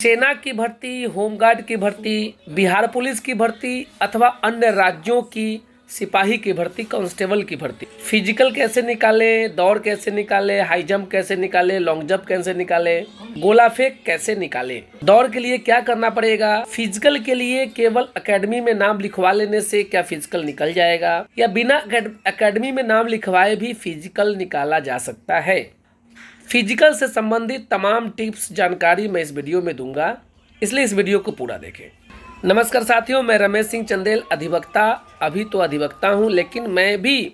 सेना की भर्ती, होमगार्ड की भर्ती, बिहार पुलिस की भर्ती अथवा अन्य राज्यों की सिपाही की भर्ती, कांस्टेबल की भर्ती, फिजिकल कैसे निकाले, दौड़ कैसे निकाले, हाई जंप कैसे निकाले, लॉन्ग जंप कैसे निकाले, गोला फेंक कैसे निकाले, दौड़ के लिए क्या करना पड़ेगा, फिजिकल के लिए केवल एकेडमी में नाम लिखवा लेने से क्या फिजिकल निकल जाएगा या बिना एकेडमी में नाम लिखवाए भी फिजिकल निकाला जा सकता है। फिजिकल से संबंधित तमाम टिप्स जानकारी मैं इस वीडियो में दूंगा, इसलिए इस वीडियो को पूरा देखें। नमस्कार साथियों, मैं रमेश सिंह चंदेल, अधिवक्ता। अभी तो अधिवक्ता हूं, लेकिन मैं भी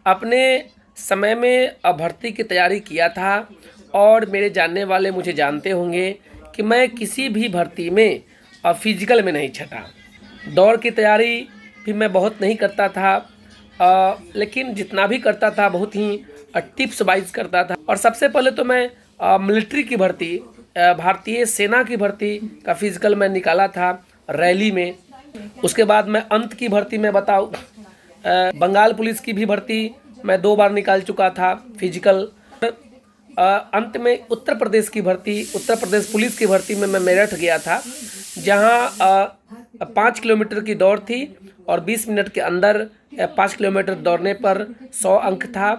अपने समय में भर्ती की तैयारी किया था और मेरे जानने वाले मुझे जानते होंगे कि मैं किसी भी भर्ती में फिजिकल में नहीं छटा। दौड़ की तैयारी भी मैं बहुत नहीं करता था, लेकिन जितना भी करता था बहुत ही टिप्स वाइज करता था। और सबसे पहले तो मैं मिलिट्री की भर्ती, भारतीय सेना की भर्ती का फिजिकल मैं निकाला था रैली में। उसके बाद मैं अंत की भर्ती में बताऊँ, बंगाल पुलिस की भी भर्ती मैं 2 बार निकाल चुका था फिजिकल। अंत में उत्तर प्रदेश की भर्ती, उत्तर प्रदेश पुलिस की भर्ती में मैं मेरठ गया था, जहां 5 किलोमीटर की दौड़ थी और 20 मिनट के अंदर 5 किलोमीटर दौड़ने पर 100 अंक था।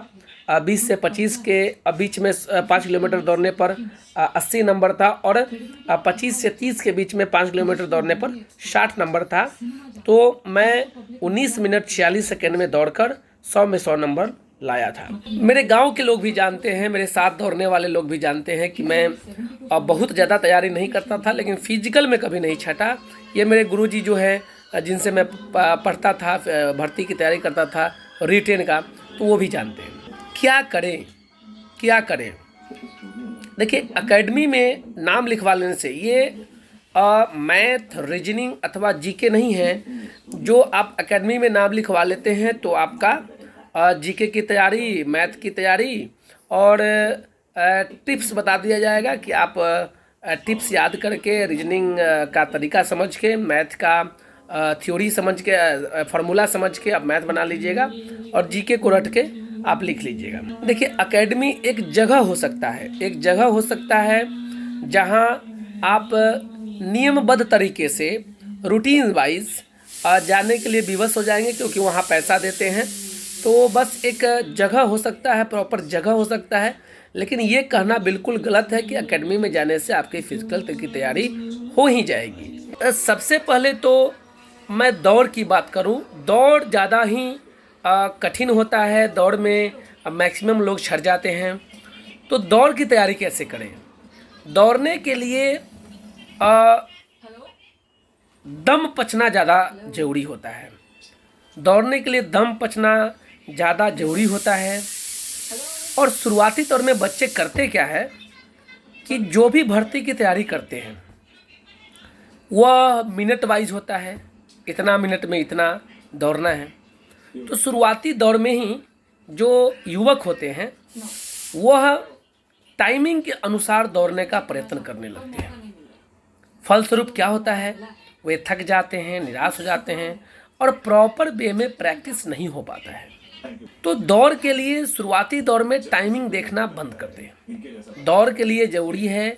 20 से 25 के बीच में 5 किलोमीटर दौड़ने पर 80 नंबर था और 25 से 30 के बीच में 5 किलोमीटर दौड़ने पर 60 नंबर था। तो मैं 19 मिनट 46 सेकेंड में दौड़कर 100 में 100 नंबर लाया था। मेरे गांव के लोग भी जानते हैं, मेरे साथ दौड़ने वाले लोग भी जानते हैं कि मैं बहुत ज़्यादा तैयारी नहीं करता था, लेकिन फिजिकल में कभी नहीं छटा। ये मेरे गुरुजी जो है, जिनसे मैं पढ़ता था, भर्ती की तैयारी करता था रिटेन का, तो वो भी जानते हैं। क्या करें, क्या करें? देखिए, एकेडमी में नाम लिखवा लेने से ये मैथ, रीजनिंग अथवा जीके नहीं है। जो आप एकेडमी में नाम लिखवा लेते हैं तो आपका जीके की तैयारी, मैथ की तैयारी और टिप्स बता दिया जाएगा कि आप टिप्स याद करके, रीजनिंग का तरीका समझ के, मैथ का थ्योरी समझ के, फार्मूला समझ के आप मैथ बना लीजिएगा और जीके को रट के आप लिख लीजिएगा। देखिए, एकेडमी एक जगह हो सकता है, एक जगह हो सकता है जहां आप नियमबद्ध तरीके से रूटीन वाइज जाने के लिए विवश हो जाएंगे, क्योंकि वहां पैसा देते हैं। तो बस एक जगह हो सकता है, प्रॉपर जगह हो सकता है, लेकिन ये कहना बिल्कुल गलत है कि एकेडमी में जाने से आपकी फिजिकल की तैयारी हो ही जाएगी। सबसे पहले तो मैं दौड़ की बात करूं, दौड़ ज़्यादा ही कठिन होता है। दौड़ में मैक्सिमम लोग छट जाते हैं। तो दौड़ की तैयारी कैसे करें? दौड़ने के लिए दम पचना ज़्यादा ज़रूरी होता है। दौड़ने के लिए दम पचना ज़्यादा ज़रूरी होता है। और शुरुआती दौर में बच्चे करते क्या है कि जो भी भर्ती की तैयारी करते हैं वह मिनट वाइज होता है, इतना मिनट में इतना दौड़ना है। तो शुरुआती दौर में ही जो युवक होते हैं वह टाइमिंग के अनुसार दौड़ने का प्रयत्न करने लगते हैं। फलस्वरूप क्या होता है, वे थक जाते हैं, निराश हो जाते हैं और प्रॉपर वे में प्रैक्टिस नहीं हो पाता है। तो दौड़ के लिए शुरुआती दौर में टाइमिंग देखना बंद कर दें। दौड़ के लिए ज़रूरी है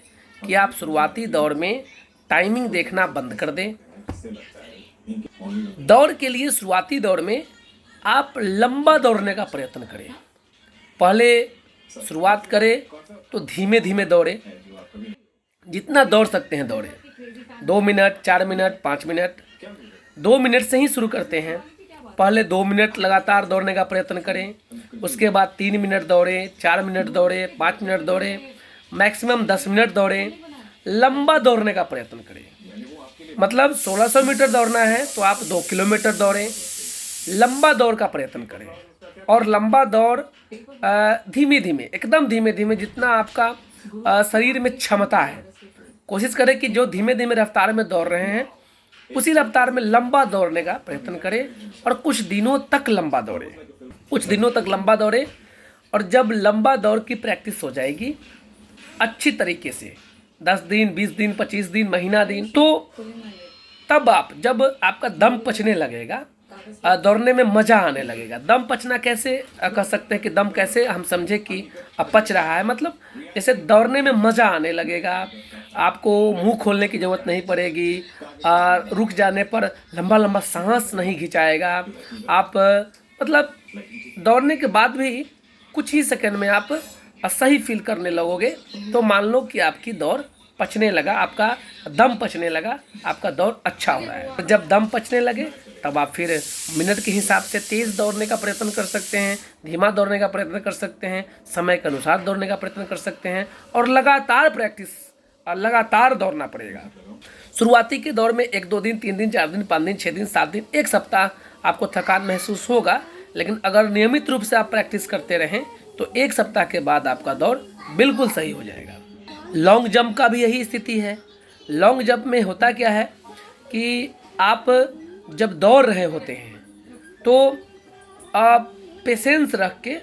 कि आप शुरुआती दौर में टाइमिंग देखना बंद कर दें। दौड़ के लिए शुरुआती दौर में आप लंबा दौड़ने का प्रयत्न करें। पहले शुरुआत करें तो धीमे धीमे दौड़े, जितना दौड़ सकते हैं दौड़े। 2 मिनट, 4 मिनट, 5 मिनट, 2 मिनट से ही शुरू करते हैं। पहले 2 मिनट लगातार दौड़ने का प्रयत्न करें, उसके बाद 3 मिनट दौड़े, 4 मिनट दौड़े, 5 मिनट दौड़े, मैक्सिमम 10 मिनट दौड़े। लंबा दौड़ने का प्रयत्न करें। मतलब 1600 मीटर दौड़ना है तो आप 2 किलोमीटर दौड़ें। लंबा दौड़ का प्रयत्न करें और लंबा दौड़ धीमे धीमे, एकदम धीमे धीमे, जितना आपका शरीर में क्षमता है। कोशिश करें कि जो धीमे धीमे रफ्तार में दौड़ रहे हैं उसी रफ्तार में लंबा दौड़ने का प्रयत्न करें और कुछ दिनों तक लंबा दौड़े, कुछ दिनों तक लंबा दौड़े। और जब लंबा दौड़ की प्रैक्टिस हो जाएगी अच्छी तरीके से, 10 दिन, 20 दिन, 25 दिन, महीना दिन, तो तब आप, जब आपका दम पचने लगेगा दौड़ने में मज़ा आने लगेगा। दम पचना कैसे कह सकते हैं कि दम कैसे हम समझे कि पच रहा है, मतलब जैसे दौड़ने में मज़ा आने लगेगा, आपको मुंह खोलने की ज़रूरत नहीं पड़ेगी, रुक जाने पर लंबा लंबा सांस नहीं खिंचाएगा आप, मतलब दौड़ने के बाद भी कुछ ही सेकंड में आप सही फील करने लगोगे। तो मान लो कि आपकी दौड़ पचने लगा, आपका दम पचने लगा, आपका दौड़ अच्छा हो रहा है। तो जब दम पचने लगे तब आप फिर मिनट के हिसाब से तेज़ दौड़ने का प्रयत्न कर सकते हैं, धीमा दौड़ने का प्रयत्न कर सकते हैं, समय के अनुसार दौड़ने का प्रयत्न कर सकते हैं, और लगातार प्रैक्टिस, लगातार दौड़ना पड़ेगा। शुरुआती के दौर में 1-2 दिन, 3 दिन, 4 दिन, 5 दिन, 6 दिन, 7 दिन, 1 सप्ताह आपको थकान महसूस होगा, लेकिन अगर नियमित रूप से आप प्रैक्टिस करते रहें तो 1 सप्ताह के बाद आपका दौड़ बिल्कुल सही हो जाएगा। लॉन्ग जंप का भी यही स्थिति है। लॉन्ग जंप में होता क्या है कि आप जब दौड़ रहे होते हैं तो आप पेशेंस रख के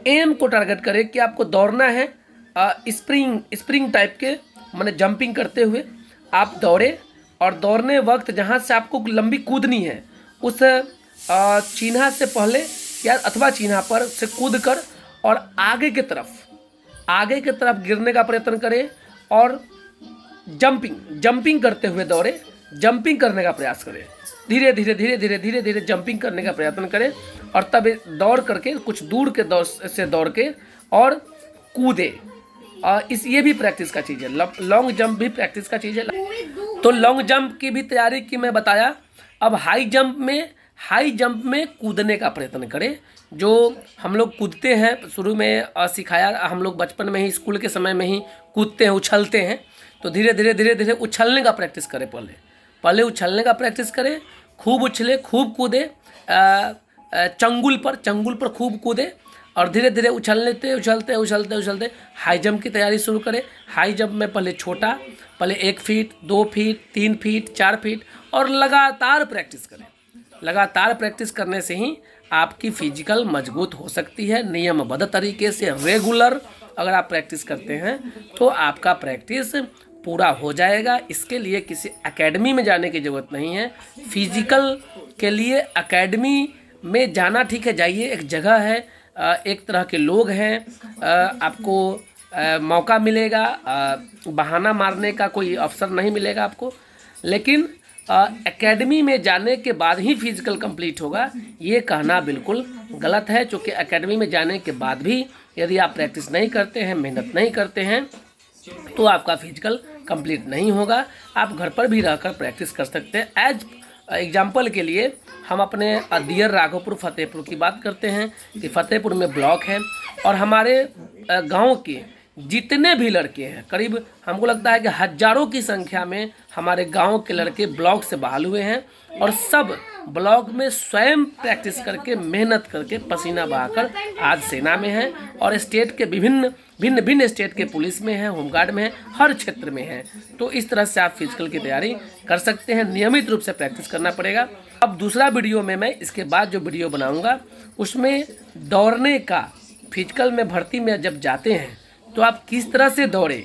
एम को टारगेट करें कि आपको दौड़ना है, स्प्रिंग टाइप के, माने जंपिंग करते हुए आप दौड़े, और दौड़ने वक्त जहाँ से आपको लंबी कूदनी है उस चिन्ह से पहले या अथवा चिन्ह पर से कूद कर और आगे की तरफ गिरने का प्रयत्न करें, और जंपिंग करते हुए दौड़े, जंपिंग करने का प्रयास करें, धीरे धीरे जंपिंग करने का प्रयत्न करें, और तब दौड़ करके कुछ दूर के दौड़ के और कूदे। ये भी प्रैक्टिस का चीज़ है, लॉन्ग जंप भी प्रैक्टिस का चीज़ है। तो लॉन्ग जंप की भी तैयारी की मैं बताया। अब हाई जंप में कूदने का प्रयत्न करें। जो हम लोग कूदते हैं, शुरू में सिखाया, हम लोग बचपन में ही स्कूल के समय में ही कूदते हैं, उछलते हैं। तो धीरे धीरे उछलने का प्रैक्टिस करें। पहले उछलने का प्रैक्टिस करें, खूब उछले, खूब कूदे, चंगुल पर खूब कूदे, और धीरे धीरे उछलते हाई जंप की तैयारी शुरू करें। हाई जंप में पहले छोटा, पहले 1 फीट, 2 फीट, 3 फीट, 4 फीट, और लगातार प्रैक्टिस करें। लगातार प्रैक्टिस करने से ही आपकी फिजिकल मजबूत हो सकती है। नियमबद्ध तरीके से रेगुलर अगर आप प्रैक्टिस करते हैं तो आपका प्रैक्टिस पूरा हो जाएगा। इसके लिए किसी एकेडमी में जाने की ज़रूरत नहीं है। फिजिकल के लिए एकेडमी में जाना ठीक है, जाइए, एक जगह है, एक तरह के लोग हैं, आपको मौका मिलेगा, बहाना मारने का कोई अवसर नहीं मिलेगा आपको। लेकिन एकेडमी में जाने के बाद ही फिजिकल कंप्लीट होगा, ये कहना बिल्कुल गलत है। क्योंकि एकेडमी में जाने के बाद भी यदि आप प्रैक्टिस नहीं करते हैं, मेहनत नहीं करते हैं, तो आपका फिजिकल कंप्लीट नहीं होगा। आप घर पर भी रहकर प्रैक्टिस कर सकते हैं। एज एग्जाम्पल के लिए हम अपने दियर राघोपुर फतेहपुर की बात करते हैं कि फतेहपुर में ब्लॉक है, और हमारे गांव के जितने भी लड़के हैं, करीब हमको लगता है कि हज़ारों की संख्या में हमारे गांव के लड़के ब्लॉक से बहाल हुए हैं, और सब ब्लॉक में स्वयं प्रैक्टिस करके, मेहनत करके, पसीना बहाकर आज सेना में हैं, और स्टेट के भिन्न स्टेट के पुलिस में हैं, होमगार्ड में हैं, हर क्षेत्र में हैं। तो इस तरह से आप फिजिकल की तैयारी कर सकते हैं। नियमित रूप से प्रैक्टिस करना पड़ेगा। अब दूसरा वीडियो में मैं इसके बाद जो वीडियो बनाऊंगा उसमें दौड़ने का, फिजिकल में भर्ती में जब जाते हैं तो आप किस तरह से दौड़े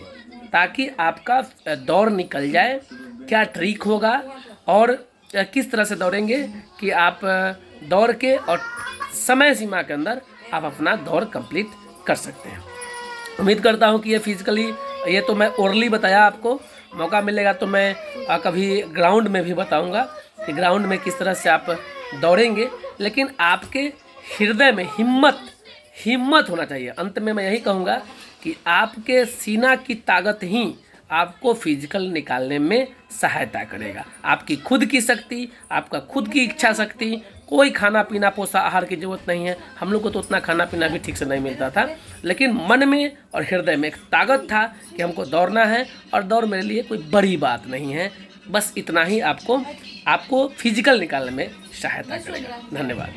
ताकि आपका दौड़ निकल जाए, क्या ट्रिक होगा, और किस तरह से दौड़ेंगे कि आप दौड़ के और समय सीमा के अंदर आप अपना दौड़ कंप्लीट कर सकते हैं। उम्मीद करता हूं कि ये फिजिकली, ये तो मैं ओरली बताया, आपको मौका मिलेगा तो मैं कभी ग्राउंड में भी बताऊंगा कि ग्राउंड में किस तरह से आप दौड़ेंगे। लेकिन आपके हृदय में हिम्मत होना चाहिए। अंत में मैं यही कहूँगा कि आपके सीना की ताकत ही आपको फिजिकल निकालने में सहायता करेगा। आपकी खुद की शक्ति, आपका खुद की इच्छा शक्ति, कोई खाना पीना पोषा आहार की ज़रूरत नहीं है। हम लोग को तो उतना खाना पीना भी ठीक से नहीं मिलता था, लेकिन मन में और हृदय में एक ताकत था कि हमको दौड़ना है, और दौड़ मेरे लिए कोई बड़ी बात नहीं है। बस इतना ही आपको फिजिकल निकालने में सहायता करेगा। धन्यवाद।